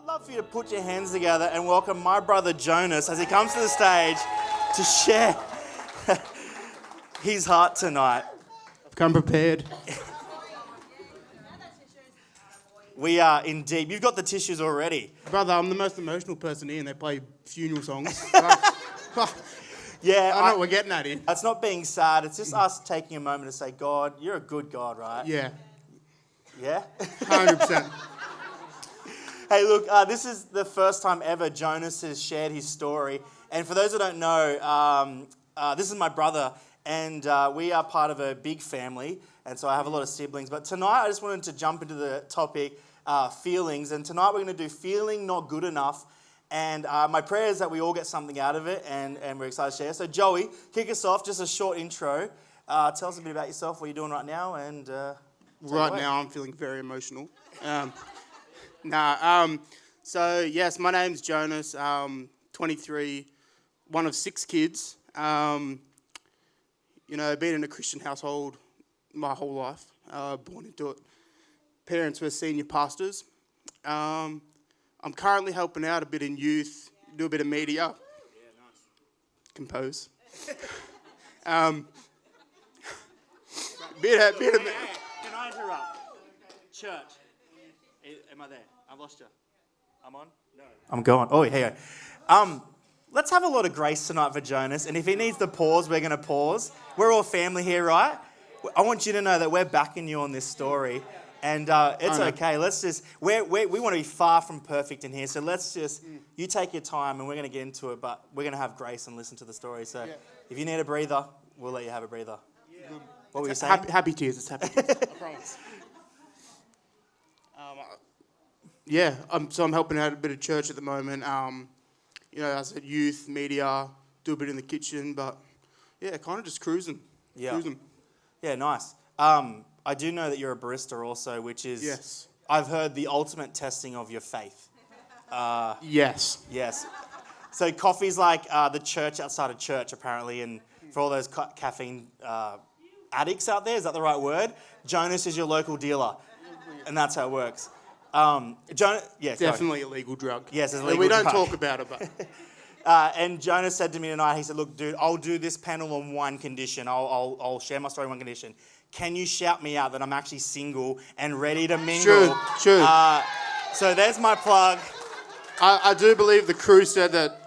I'd love for you to put your hands together and welcome my brother Jonas as he comes to the stage to share his heart tonight. I've come prepared. We are indeed. You've got the tissues already. Brother, I'm the most emotional person here and they play funeral songs. Yeah, I know what we're getting at here. It's not being sad. It's just us taking a moment to say, God, you're a good God, right? Yeah, Yeah? 100%. Hey, look, this is the first time ever Jonas has shared his story. And for those who don't know, this is my brother, and we are part of a big family, and so I have a lot of siblings. But tonight I just wanted to jump into the topic, feelings. And tonight we're going to do feeling not good enough. And my prayer is that we all get something out of it, and we're excited to share. So Joey, kick us off, just a short intro. Tell us a bit about yourself, what you're doing right now, and Right now I'm feeling very emotional. So yes, my name's Jonas, 23, one of 6 kids. Been in a Christian household my whole life, born into it. Parents were senior pastors. I'm currently helping out a bit in youth, do a bit of media. Yeah, nice. Compose. Bit of. Can I interrupt? Church. Am I there? I've lost you. I'm on? No. I'm going. Oh, here you go. Let's have a lot of grace tonight for Jonas. And if he needs to pause, we're going to pause. We're all family here, right? I want you to know that we're backing you on this story. And it's okay. Let's just, we want to be far from perfect in here. So let's just, you take your time and we're going to get into it. But we're going to have grace and listen to the story. So if you need a breather, we'll let you have a breather. Yeah. What were you saying? Happy tears. It's happy tears. I promise. So I'm helping out a bit of church at the moment. As I said, youth, media, do a bit in the kitchen, but yeah, kind of just cruising. Yeah. Cruising. Yeah, nice. I do know that you're a barista also, which is, yes, I've heard, the ultimate testing of your faith. Yes. Yes. So coffee's like the church outside of church, apparently, and for all those caffeine addicts out there, is that the right word? Jonas is your local dealer, and that's how it works. Definitely a legal drug. Yes, it's a legal we drug. don't talk about it, but... And Jonas said to me tonight, he said, look, dude, I'll do this panel on one condition. I'll share my story on one condition. Can you shout me out that I'm actually single and ready to mingle? Sure. So there's my plug. I do believe the crew said that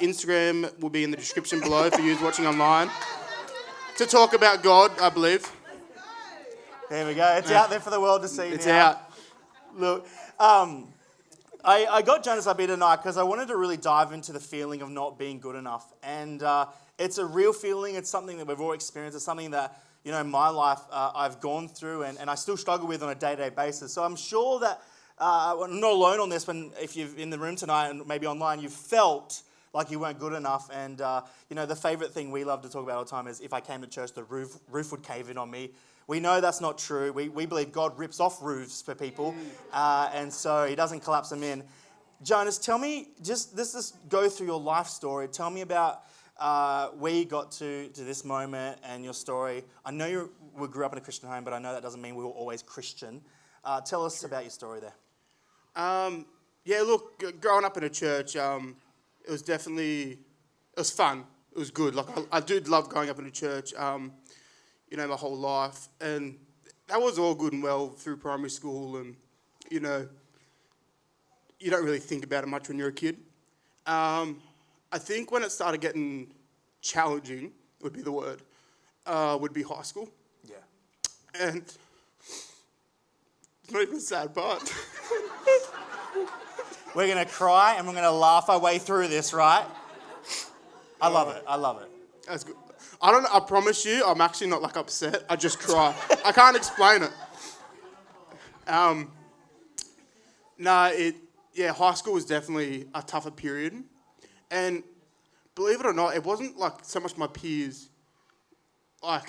Instagram will be in the description below for you watching online. To talk about God, I believe. There we go. It's out there for the world to see. It's now. out. Look, I got Jonas up here tonight because I wanted to really dive into the feeling of not being good enough. And it's a real feeling. It's something that we've all experienced. It's something that, in my life I've gone through and I still struggle with on a day-to-day basis. So I'm sure that I'm not alone on this if you're in the room tonight and maybe online, you've felt like you weren't good enough. And, the favourite thing we love to talk about all the time is if I came to church, the roof would cave in on me. We know that's not true. We believe God rips off roofs for people, and so he doesn't collapse them in. Jonas, tell me, let's just go through your life story. Tell me about where you got to this moment and your story. I know we grew up in a Christian home, but I know that doesn't mean we were always Christian. Tell us about your story there. Growing up in a church, it was fun. It was good. Like I did love growing up in a church. My whole life, and that was all good and well through primary school, and you don't really think about it much when you're a kid. I think when it started getting challenging, would be the word, would be high school. Yeah. And it's not even a sad part. We're going to cry and we're going to laugh our way through this, right? I love it. That's good. I promise you, I'm actually not upset. I just cry. I can't explain it. High school was definitely a tougher period. And believe it or not, it wasn't so much my peers. I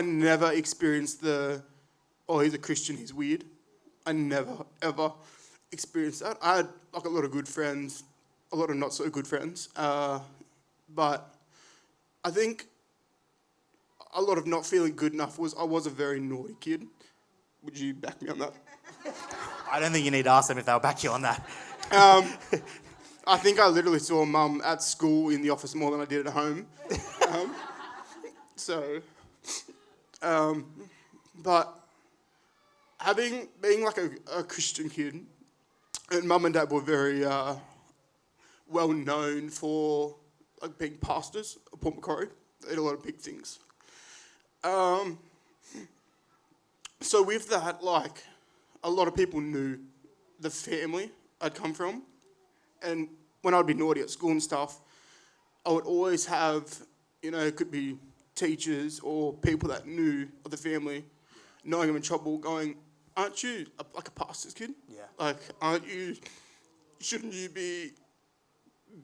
never experienced he's a Christian, he's weird. I never, ever experienced that. I had a lot of good friends, a lot of not so good friends. But I think a lot of not feeling good enough I was a very naughty kid. Would you back me on that? I don't think you need to ask them if they'll back you on that. I think I literally saw Mum at school in the office more than I did at home. Um, so, but being like a Christian kid, and Mum and Dad were very well known for like being pastors at Port Macquarie. They did a lot of big things. So with that, like, a lot of people knew the family I'd come from. And when I'd be naughty at school and stuff, I would always have, it could be teachers or people that knew of the family, knowing I'm in trouble, going, aren't you like a pastor's kid? Yeah. Like, shouldn't you be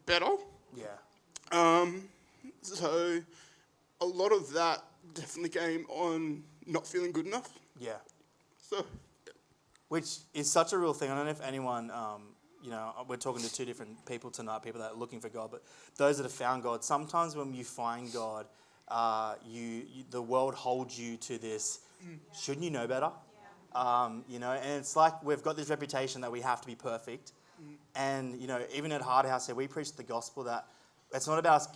better? Yeah. So a lot of that definitely came on not feeling good enough. Yeah. So, Which is such a real thing. I don't know if anyone, we're talking to two different people tonight, people that are looking for God, but those that have found God, sometimes when you find God, the world holds you to this, shouldn't you know better? And it's like we've got this reputation that we have to be perfect. And, even at Hard House here, we preach the gospel that it's not about us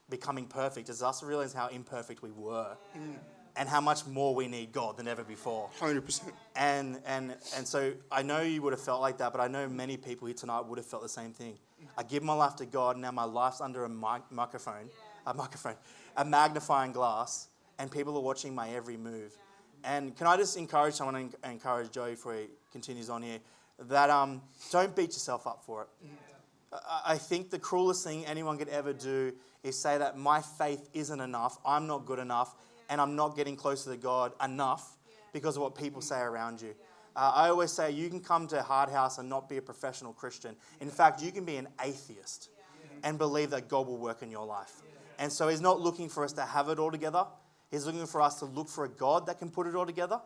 becoming perfect, it's us realizing how imperfect we were. And how much more we need God than ever before. 100%. And so I know you would have felt like that, but I know many people here tonight would have felt the same thing. I give my life to God, now my life's under a magnifying glass, and people are watching my every move. And can I just encourage someone, and encourage Joey before he continues on here, that don't beat yourself up for it. I think the cruelest thing anyone could ever do is say that my faith isn't enough, I'm not good enough, and I'm not getting closer to God enough because of what people say around you. I always say you can come to Hard House and not be a professional Christian. In fact, you can be an atheist and believe that God will work in your life. And so he's not looking for us to have it all together. He's looking for us to look for a God that can put it all together.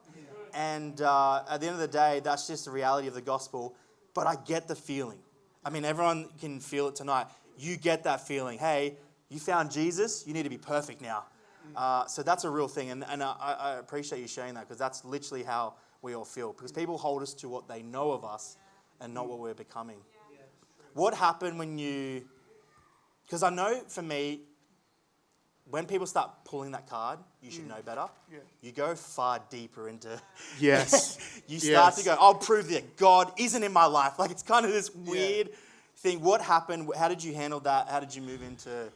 And at the end of the day, that's just the reality of the gospel. But I get the feeling. I mean, everyone can feel it tonight. You get that feeling. Hey, you found Jesus, you need to be perfect now. So that's a real thing, and I appreciate you sharing that, because that's literally how we all feel, because people hold us to what they know of us and not what we're becoming. What happened when because I know for me, when people start pulling that card, you should know better. Yeah. You go far deeper into... Yes. You start to go, I'll prove that God isn't in my life. Like, it's kind of this weird thing. What happened? How did you handle that? How did you move into,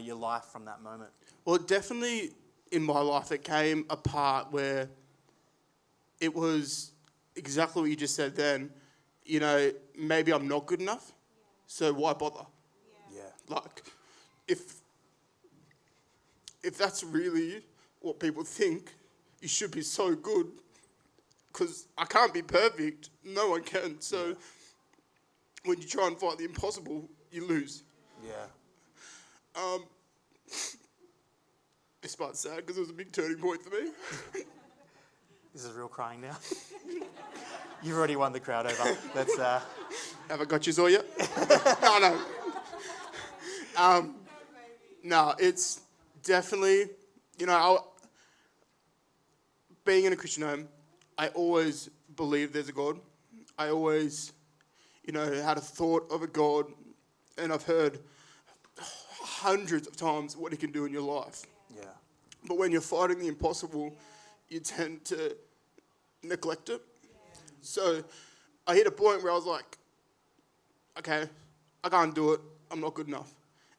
your life from that moment? Well, definitely in my life, it came a part where it was exactly what you just said then. Maybe I'm not good enough, so why bother? Yeah. Like, if that's really what people think, you should be so good, because I can't be perfect. No one can. So when you try and fight the impossible, you lose. Yeah. This part's sad because it was a big turning point for me. This is real crying now. You've already won the crowd over. Let's. Have I got you all yet? No. No, it's definitely, being in a Christian home, I always believe there's a God. I always, had a thought of a God, and I've heard hundreds of times what he can do in your life. Yeah. But when you're fighting the impossible, you tend to neglect it. So I hit a point where I was like, okay, I can't do it. I'm not good enough.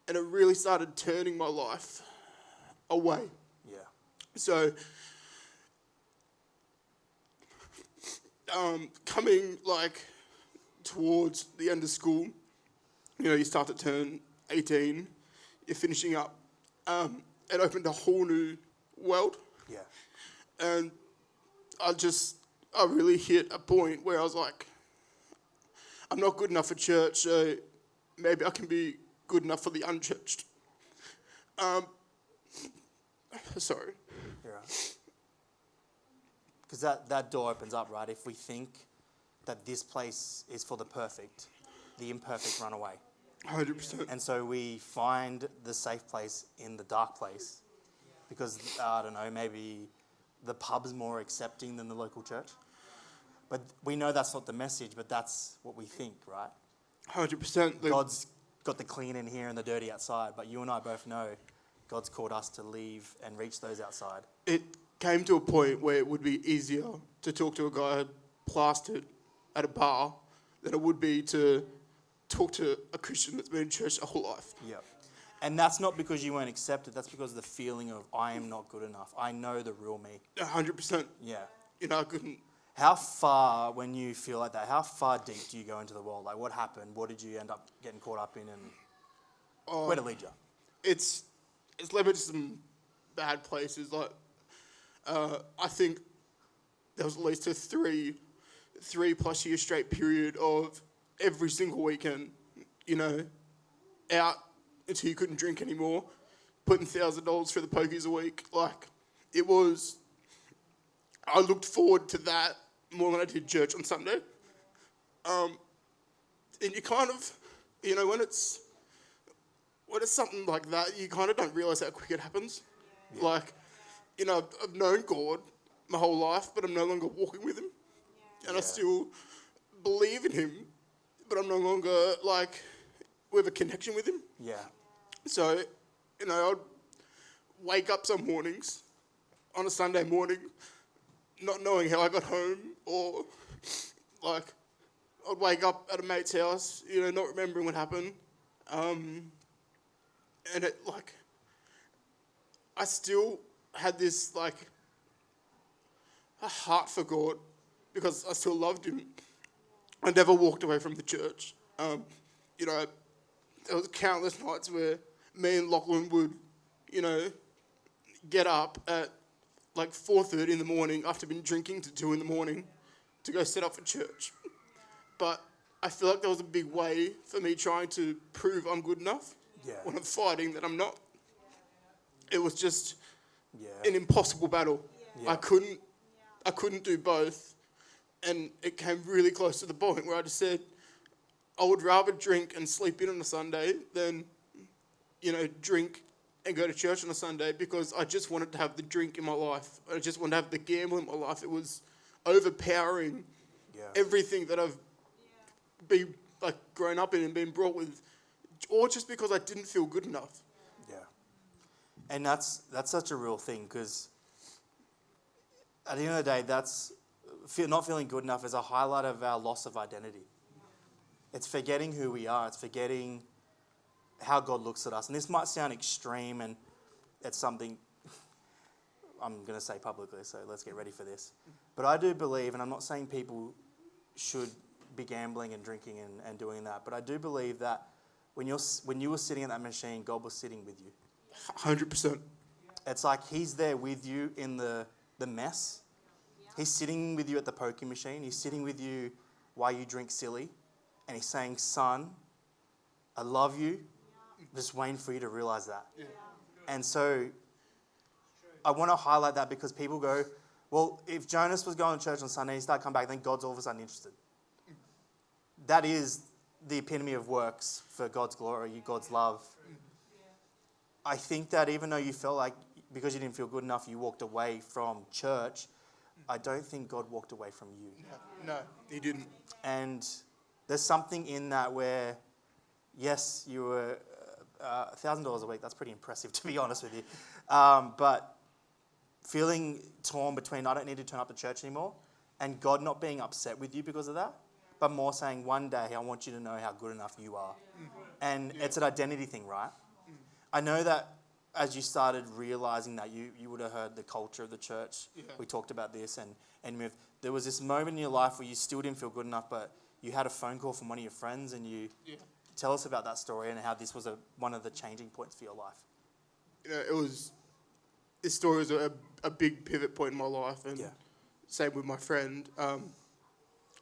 And it really started turning my life away. Yeah. So coming towards the end of school, you start to turn 18, you're finishing up. It opened a whole new world. Yeah. And I really hit a point where I was like, I'm not good enough for church, so maybe I can be good enough for the unchurched. Sorry. You're right. Because that door opens up, right? If we think that this place is for the perfect, the imperfect run away. 100%. And so we find the safe place in the dark place because, I don't know, maybe the pub's more accepting than the local church. But we know that's not the message, but that's what we think, right? 100%. God's got the clean in here and the dirty outside, but you and I both know God's called us to leave and reach those outside. It came to a point where it would be easier to talk to a guy plastered at a bar than it would be to talk to a Christian that's been in church their whole life. Yep. And that's not because you weren't accepted. That's because of the feeling of, I am not good enough. I know the real me. 100%. Yeah. I couldn't. How far, when you feel like that, how far deep do you go into the world? Like, what happened? What did you end up getting caught up in, and where did it lead you? It's led me to some bad places. Like, I think there was at least a 3+ year straight period of every single weekend, out until you couldn't drink anymore, putting $1,000 for the pokies a week. Like, it was, I looked forward to that more than I did church on Sunday. And you kind of, when it's something like that, you kind of don't realise how quick it happens. Yeah. Like, I've known God my whole life, but I'm no longer walking with him. And I still believe in him, but I'm no longer, with a connection with him. Yeah. So, I'd wake up some mornings on a Sunday morning not knowing how I got home, or, I'd wake up at a mate's house, not remembering what happened. And it, I still had this, a heart for God because I still loved him. I never walked away from the church. There was countless nights where me and Lachlan would, get up at 4:30 in the morning after been drinking to 2 in the morning to go set up for church. But I feel like there was a big way for me trying to prove I'm good enough when I'm fighting that I'm not. It was just an impossible battle. Yeah. I couldn't do both. And it came really close to the point where I just said, I would rather drink and sleep in on a Sunday than, drink and go to church on a Sunday, because I just wanted to have the drink in my life. I just wanted to have the gamble in my life. It was overpowering everything that I've been grown up in and been brought with, or just because I didn't feel good enough. Yeah. And that's such a real thing, because at the end of the day, not feeling good enough is a highlight of our loss of identity. It's forgetting who we are. It's forgetting how God looks at us. And this might sound extreme, and it's something I'm going to say publicly, so let's get ready for this. But I do believe, and I'm not saying people should be gambling and drinking and doing that, but I do believe that when you were sitting at that machine, God was sitting with you. 100%. It's like he's there with you in the mess. He's sitting with you at the pokie machine. He's sitting with you while you drink silly. And he's saying, son, I love you. Just waiting for you to realize that. Yeah. And so I want to highlight that, because people go, well, if Jonas was going to church on Sunday and he started coming back, then God's all of a sudden interested. That is the epitome of works for God's glory, God's love. I think that even though you felt like, because you didn't feel good enough, you walked away from church, I don't think God walked away from you. No, he didn't. And there's something in that where, yes, you were $1,000 a week. That's pretty impressive, to be honest with you. But feeling torn between, I don't need to turn up to church anymore, and God not being upset with you because of that, but more saying, one day I want you to know how good enough you are. And it's an identity thing, right? I know that as you started realizing that, you would have heard the culture of the church. Yeah. We talked about this, and there was this moment in your life where you still didn't feel good enough, but you had a phone call from one of your friends, and you tell us about that story and how this was one of the changing points for your life. This story was a big pivot point in my life, and same with my friend. I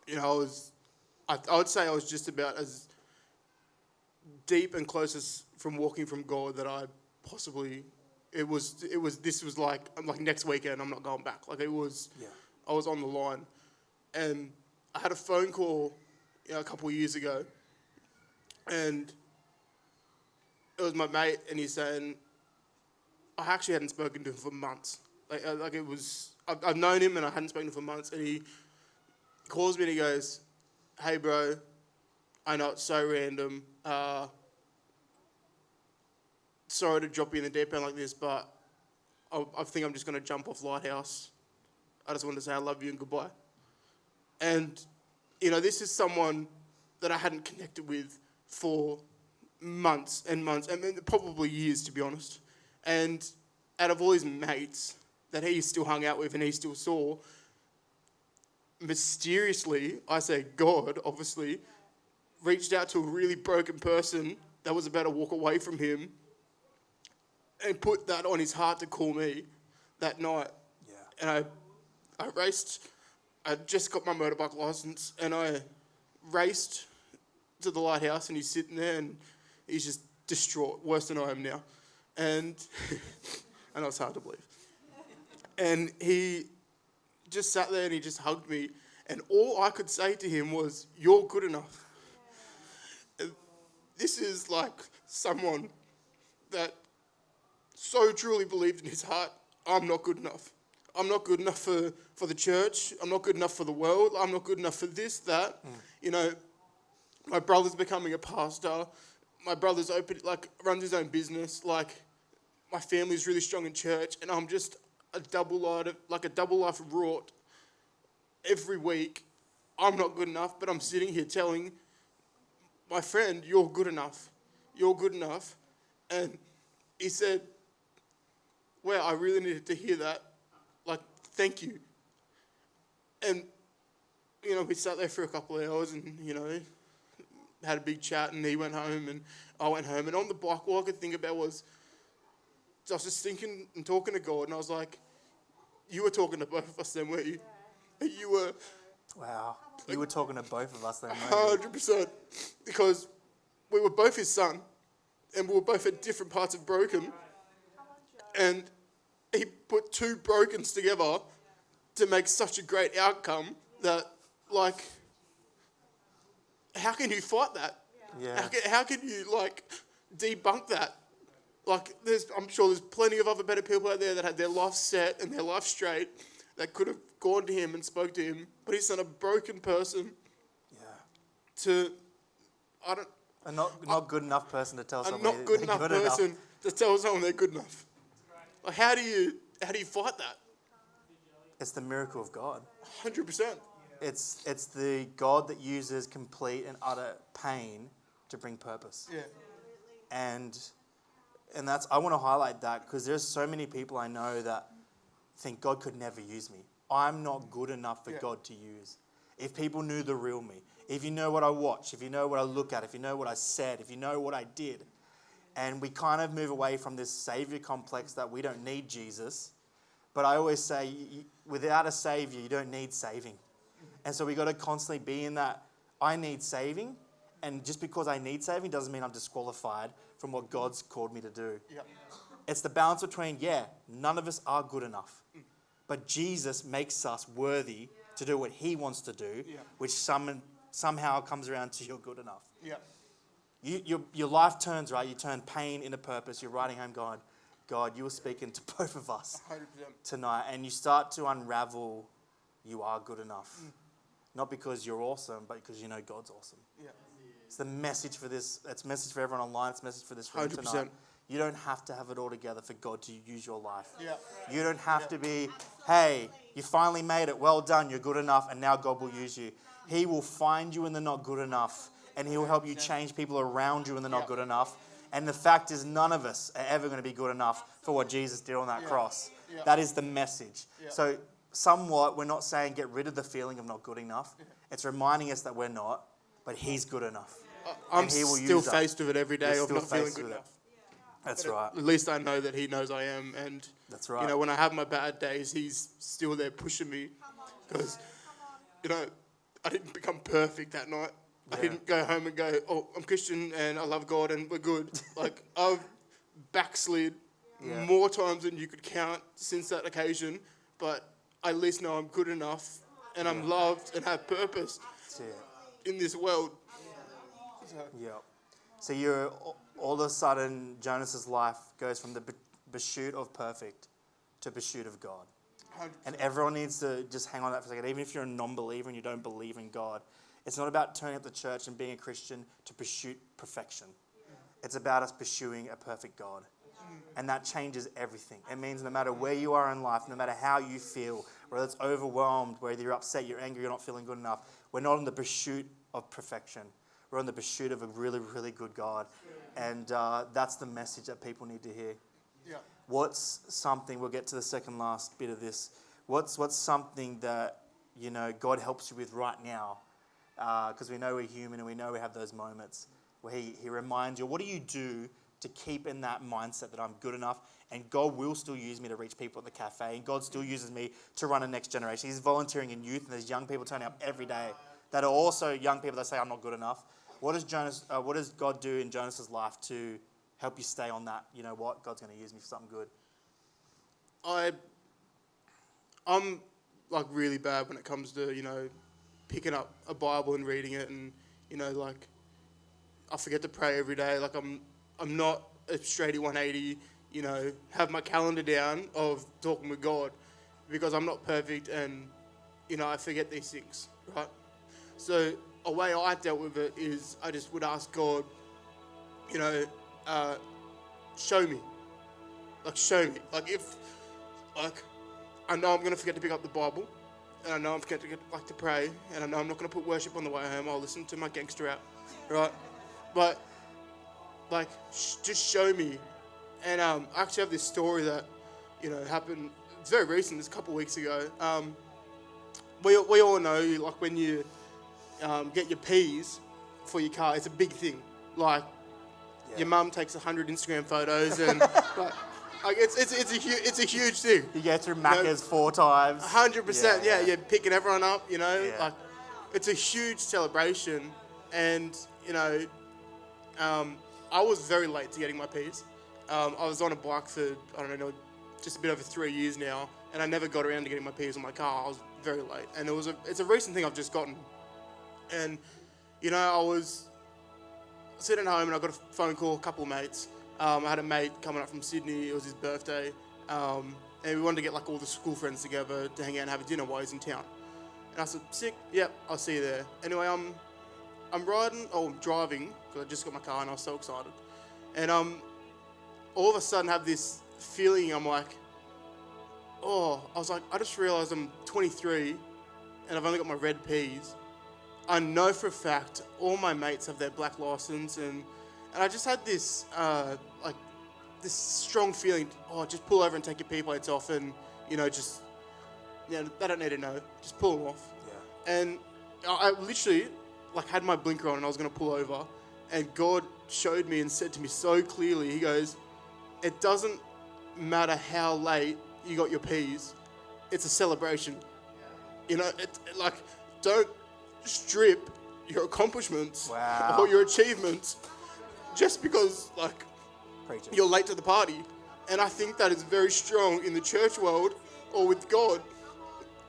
would say I was just about as deep and closest from walking from God that I possibly. This was like next weekend I'm not going back. I was on the line, and I had a phone call a couple of years ago, and it was my mate, and he's saying, I actually hadn't spoken to him for months. I've known him and I hadn't spoken to him for months, and calls me and he goes, "Hey, bro, I know it's so random. Sorry to drop you in the deep end like this, but I think I'm just going to jump off Lighthouse. I just wanted to say I love you and goodbye." And, this is someone that I hadn't connected with for months and months, and probably years, to be honest. And out of all his mates that he still hung out with and he still saw, mysteriously, I say God, obviously, reached out to a really broken person that was about to walk away from him and put that on his heart to call me that night. Yeah. And I raced. I just got my motorbike license, and I raced to the Lighthouse, and he's sitting there, and he's just distraught, worse than I am now. And I know it's hard to believe. And he just sat there, and he just hugged me, and all I could say to him was, "You're good enough." And this is like someone that so truly believed in his heart, I'm not good enough. I'm not good enough for the church. I'm not good enough for the world. I'm not good enough for this, that. My brother's becoming a pastor. My brother's runs his own business. My family's really strong in church, and I'm just a double life wrought every week. I'm not good enough, but I'm sitting here telling my friend, "You're good enough. You're good enough." And he said, "Wow, I really needed to hear that. Thank you." And, we sat there for a couple of hours and, had a big chat, and he went home and I went home. And on the bike, all I could think about was, I was just thinking and talking to God, and I was like, "You were talking to both of us then, weren't you?" You were. Wow. You were talking to both of us then, weren't you? 100%. Because we were both his son, and we were both at different parts of broken. And he put two brokens together to make such a great outcome that, how can you fight that? Yeah. How can you, debunk that? I'm sure there's plenty of other better people out there that had their life set and their life straight that could have gone to him and spoke to him, but he sent a broken person to, A not good enough person to tell a someone not good they're enough good person to tell someone they're good enough. How do you fight that? It's the miracle of God. 100%. It's the God that uses complete and utter pain to bring purpose. Yeah. And that's, I want to highlight that because there's so many people I know that think God could never use me. I'm not good enough for God to use. If people knew the real me, if you know what I watch, if you know what I look at, if you know what I said, if you know what I did, and we kind of move away from this savior complex that we don't need Jesus. But I always say, without a savior, you don't need saving. And so we got to constantly be in that, I need saving. And just because I need saving doesn't mean I'm disqualified from what God's called me to do. Yep. It's the balance between, none of us are good enough. But Jesus makes us worthy to do what he wants to do, which somehow comes around to you're good enough. Yeah. Your life turns, right? You turn pain into purpose. You're writing home going, God, you were speaking to both of us 100%. tonight. And you start to unravel, you are good enough. Not because you're awesome, but because you know God's awesome. Yeah. It's the message for this. It's a message for everyone online. It's a message for this room 100%. tonight. You don't have to have it all together for God to use your life. Yeah. You don't have to be, hey, you finally made it. Well done. You're good enough. And now God will use you. He will find you in the not good enough. And he will help you change people around you in the not good enough. And the fact is, none of us are ever going to be good enough for what Jesus did on that cross. Yeah. That is the message. Yeah. So somewhat, we're not saying get rid of the feeling of not good enough. It's reminding us that we're not, but he's good enough. I'm he will still use us. faced with it every day You're of still not feeling faced good with it. enough. That's But right. At least I know that he knows I am. And, That's right. when I have my bad days, he's still there pushing me. Because, I didn't become perfect that night. I didn't go home and go, oh, I'm Christian and I love God and we're good. I've backslid more times than you could count since that occasion. But I at least know I'm good enough and I'm loved and have purpose in this world. So you're all of a sudden, Jonas's life goes from the pursuit of perfect to pursuit of God. 100%. And everyone needs to just hang on to that for a second. Even if you're a non-believer and you don't believe in God, it's not about turning up the church and being a Christian to pursue perfection. It's about us pursuing a perfect God. And that changes everything. It means no matter where you are in life, no matter how you feel, whether it's overwhelmed, whether you're upset, you're angry, you're not feeling good enough, we're not in the pursuit of perfection. We're on the pursuit of a really, really good God. And that's the message that people need to hear. Yeah. What's something, we'll get to the second last bit of this, what's something that, you know, God helps you with right now? Because we know we're human and we know we have those moments where he reminds you, what do you do to keep in that mindset that I'm good enough and God will still use me to reach people at the cafe and God still uses me to run a next generation. He's volunteering in youth and there's young people turning up every day that are also young people that say I'm not good enough. What does God do in Jonas's life to help you stay on that, you know what, God's going to use me for something good? I'm like really bad when it comes to, you know, picking up a Bible and reading it, and, you know, like I forget to pray every day. Like I'm not a straighty 180, you know, have my calendar down of talking with God, because I'm not perfect and, you know, I forget these things, right? So a way I dealt with it is I just would ask God, you know, show me. Like, show me. Like, if, like, I know I'm going to forget to pick up the Bible, and I know I'm going to pray, and I know I'm not going to put worship on the way home. I'll listen to my gangster rap, right? But, like, just show me. And I actually have this story that, you know, happened. It's very recent. It's a couple of weeks ago. We all know, like, when you get your P's for your car, it's a big thing. Like, your mum takes 100 Instagram photos, and like it's a huge thing. You go through Macca's 4 times. 100%. Yeah, you're picking everyone up. You know, Yeah. like it's a huge celebration, and you know, I was very late to getting my P's. I was on a bike for I don't know, just a bit over 3 years now, and I never got around to getting my P's on my car. I was very late, and it's a recent thing I've just gotten, and you know, I was sitting home and I got a phone call, a couple of mates. I had a mate coming up from Sydney. It was his birthday, and we wanted to get like all the school friends together to hang out and have a dinner while he's in town. And I said, "Sick, yep, I'll see you there." Anyway, I'm driving because I just got my car and I was so excited. And all of a sudden have this feeling. I'm like, I just realised I'm 23 and I've only got my red P's. I know for a fact all my mates have their black license, and I just had this this strong feeling. Just pull over and take your P plates off, and you know, just they don't need to know. Just pull them off. Yeah. And I literally like had my blinker on, and I was going to pull over, and God showed me and said to me so clearly. He goes, "It doesn't matter how late you got your P's. It's a celebration. You know, like don't strip your accomplishments or your achievements just because like you're late to the party." And I think that is very strong in the church world or with God.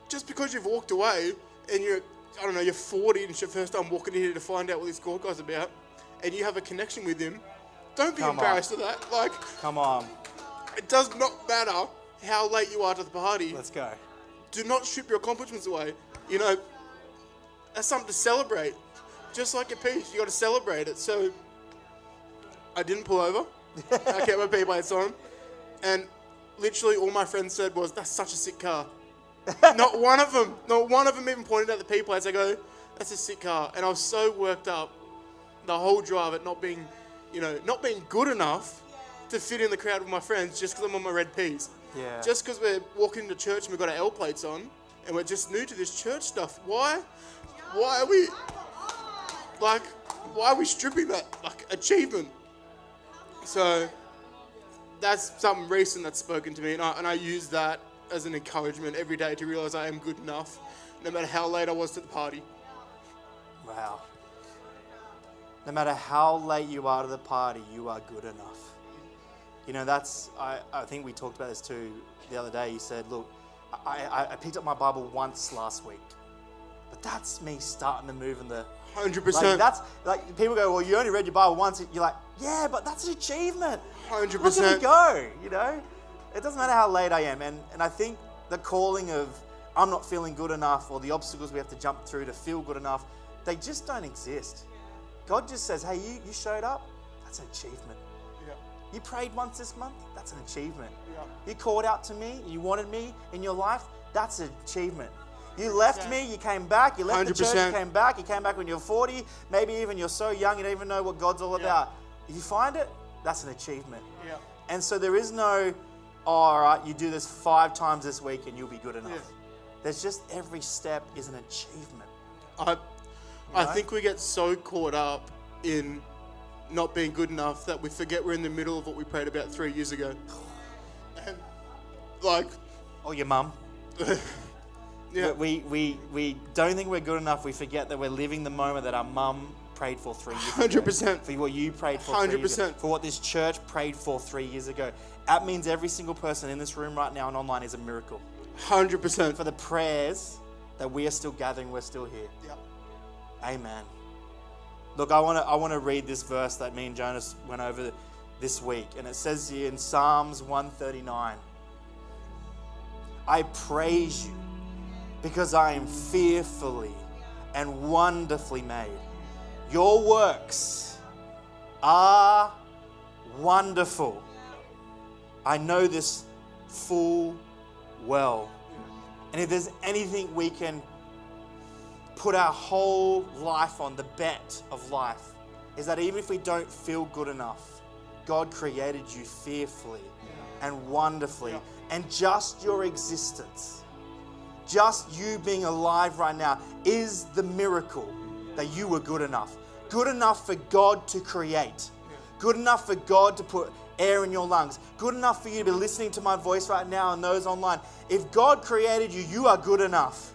Just because you've walked away and you're 40 and it's your first time walking in here to find out what this God guy's about, and you have a connection with him, don't be embarrassed of that. Like, come on. It does not matter how late you are to the party. Let's go. Do not strip your accomplishments away. You know, that's something to celebrate. Just like your piece, you got to celebrate it. So I didn't pull over. I kept my P plates on, and literally all my friends said was, "That's such a sick car." Not one of them even pointed at the P plates. I go, "That's a sick car," and I was so worked up the whole drive at not being good enough to fit in the crowd with my friends just because I'm on my red P's. Yeah. Just because we're walking into church and we've got our L plates on, and we're just new to this church stuff. Why are we stripping that like achievement? So that's something recent that's spoken to me, and I use that as an encouragement every day to realize I am good enough, no matter how late I was to the party. Wow. No matter how late you are to the party, you are good enough. You know, I think we talked about this too the other day. You said, look, I picked up my Bible once last week, but that's me starting to move in the 100%. Like, that's like people go, well, you only read your Bible once. You're like, yeah, but that's an achievement. 100%. Look at me go. You know, it doesn't matter how late I am, and I think the calling of I'm not feeling good enough, or the obstacles we have to jump through to feel good enough, they just don't exist. God just says, hey, you showed up, that's an achievement. Yeah. You prayed once this month, that's an achievement. Yeah. You called out to me, you wanted me in your life, that's an achievement. You left me, you came back, you left the church, you came back when you were 40, maybe even you're so young you don't even know what God's all about. If you find it, that's an achievement. Yeah. And so there is no, all right, you do this 5 times this week and you'll be good enough. Yeah. There's just every step is an achievement. I think we get so caught up in not being good enough that we forget we're in the middle of what we prayed about 3 years ago. And like, or your mum. yeah, We don't think we're good enough. We forget that we're living the moment that our mum prayed for 3 years 100%. ago. For what you prayed for 3 years ago. 100%. For what this church prayed for 3 years ago. That means every single person in this room right now and online is a miracle. 100%. For the prayers that we are still gathering, we're still here. Yep. Amen. Look, I want to read this verse that me and Jonas went over this week. And it says here in Psalms 139, I praise you because I am fearfully and wonderfully made. Your works are wonderful. I know this full well. And if there's anything we can put our whole life on, the bet of life, is that even if we don't feel good enough, God created you fearfully and wonderfully. Yeah. And just your existence, just you being alive right now, is the miracle that you were good enough. Good enough for God to create. Good enough for God to put air in your lungs. Good enough for you to be listening to my voice right now and those online. If God created you, you are good enough.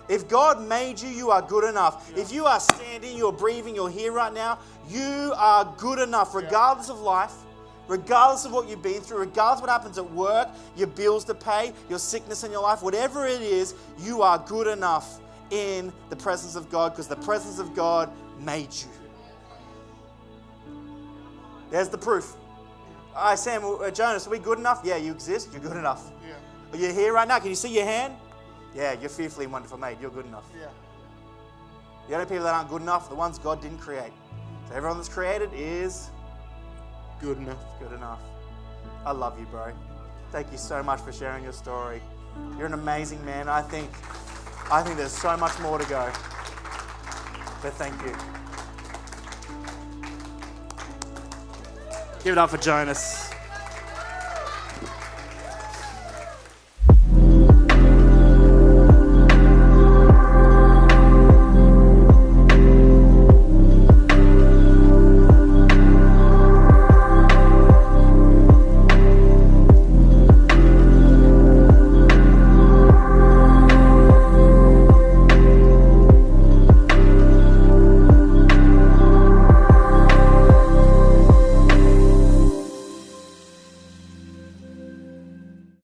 If God made you, you are good enough. If you are standing, you're breathing, you're here right now, you are good enough, regardless of life, regardless of what you've been through, regardless of what happens at work, your bills to pay, your sickness in your life, whatever it is, you are good enough in the presence of God because the presence of God made you. There's the proof. All right, Sam, Jonas, are we good enough? Yeah, you exist. You're good enough. Yeah. Are you here right now? Can you see your hand? Yeah, you're fearfully and wonderfully made. You're good enough. Yeah. The only people that aren't good enough are the ones God didn't create. So everyone that's created is Good enough. good enough. I love you, bro. Thank you so much for sharing your story. You're an amazing man. I think there's so much more to go. But thank you. Give it up for Jonas.